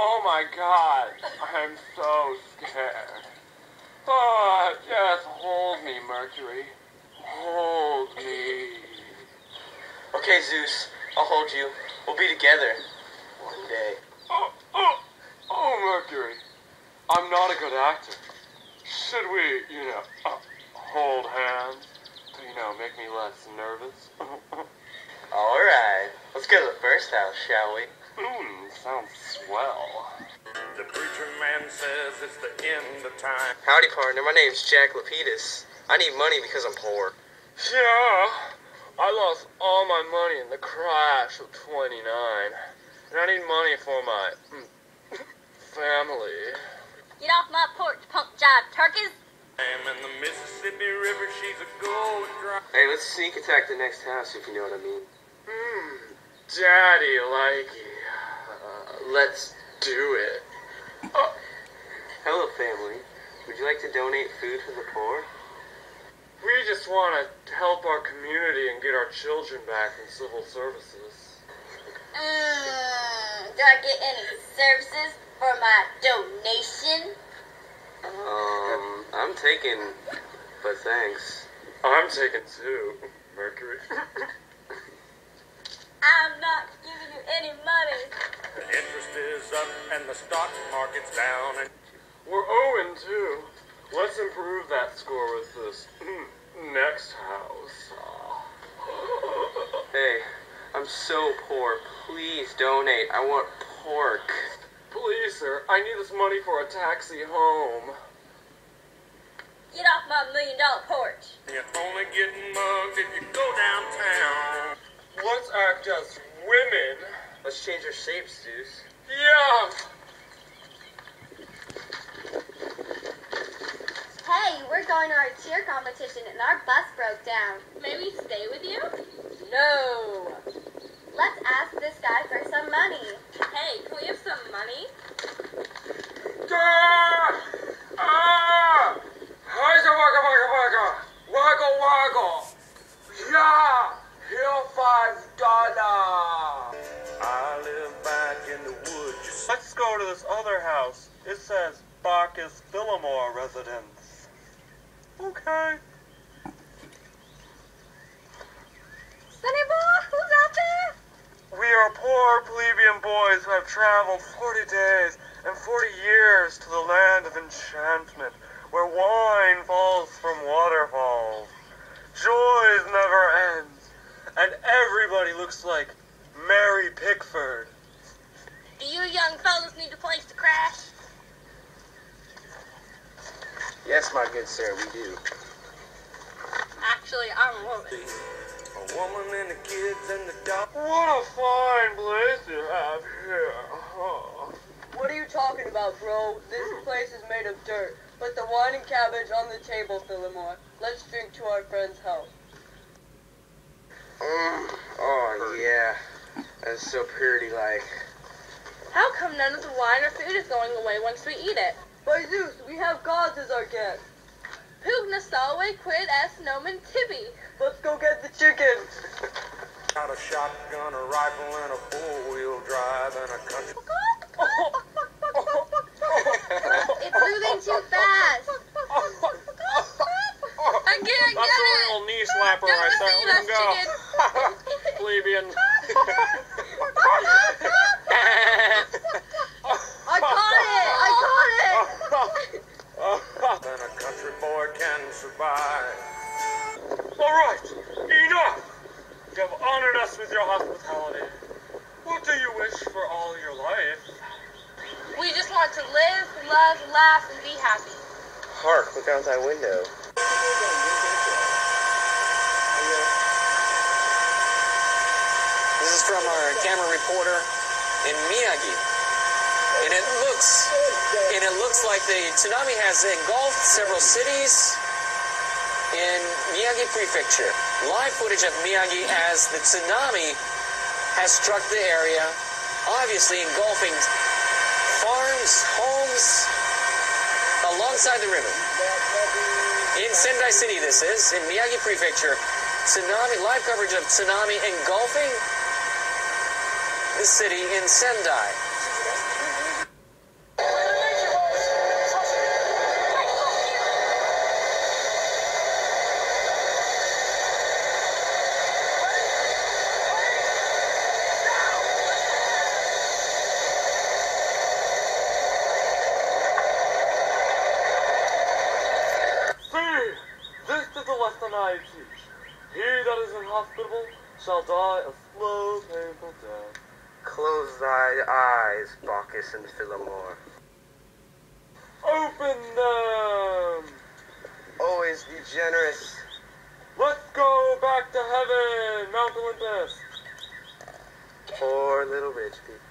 Oh my God, I'm so scared. Oh, just hold me, Mercury. Hold me. Okay, Zeus, I'll hold you. We'll be together one day. Oh, Mercury. I'm not a good actor. Should we, hold hands to, make me less nervous? Alright, let's go to the first house, shall we? Sounds swell. The preacher man says it's the end of time. Howdy, partner. My name's Jack Lapidus. I need money because I'm poor. Yeah, I lost all my money in the crash of '29, and I need money for my family. Get off my porch, punk jive turkeys! I'm in the Mississippi River, she's a gold dry. Hey, let's sneak attack the next house, if you know what I mean. Daddy likey. Let's do it. Hello, family. Would you like to donate food to the poor? We just want to help our community and get our children back in civil services. Do I get any services for my donation? I'm taking, but thanks. I'm taking too, Mercury. I'm not giving you any money. The interest is up and the stock market's down. And We're 0-2. Let's improve that score with this next house. Hey, I'm so poor. Please donate. I want pork. Please, sir, I need this money for a taxi home. Get off my $1 million porch. you're only getting mugged if you go downtown. Let's act as women. Let's change our shapes, Zeus. Yeah. Hey, we're going to our cheer competition and our bus broke down. May we stay with you? No. Let's ask this guy for some money. Hey, can we have some money? Waggle, waggle. Yeah, here $5. I live back in the woods. Let's go to this other house. It says Bacchus and Philemon residence. Okay. Sonny boy, who's out there? We are poor plebeian boys who have traveled 40 days and 40 years to the land of enchantment, where wine falls from waterfalls. Joys never ends, and everybody looks like Mary Pickford. Do you young fellas need a place to crash? Yes, my good sir, we do. Actually, I'm a woman. A woman and the kids and the dog. What a fine place you have here. What are you talking about, bro? This place is made of dirt. Put the wine and cabbage on the table, Philemon. Let's drink to our friend's health. Oh, yeah. That's so pretty, like. How come none of the wine or food is going away once we eat it? By Zeus, we have gods as our guests. Pugna Salwe quid est nomen tibi. Let's go get the chicken. Got a shotgun, a rifle, and a four-wheel drive, and a country. It's moving too fast. I can't That's get a it. little knee slapper Don't right there. deceive Let us, him go. chicken. Plebeian. I caught it! Then a country boy can survive. All right, enough. You have honored us with your hospitality. What do you wish for all your life? We just want to live, love, laugh, and be happy. Hark, look out that window. This is from our camera reporter in Miyagi. And it looks like the tsunami has engulfed several cities in Miyagi Prefecture. Live footage of Miyagi as the tsunami has struck the area, obviously engulfing farms, homes alongside the river. In Sendai City, this is, in Miyagi Prefecture. Tsunami, live coverage of tsunami engulfing the city in Sendai. less than I teach. He that is inhospitable shall die a slow, painful death. Close thy eyes, Bacchus and Philemon. Open them! Always be generous. Let's go back to heaven, Mount Olympus. Poor little rich people.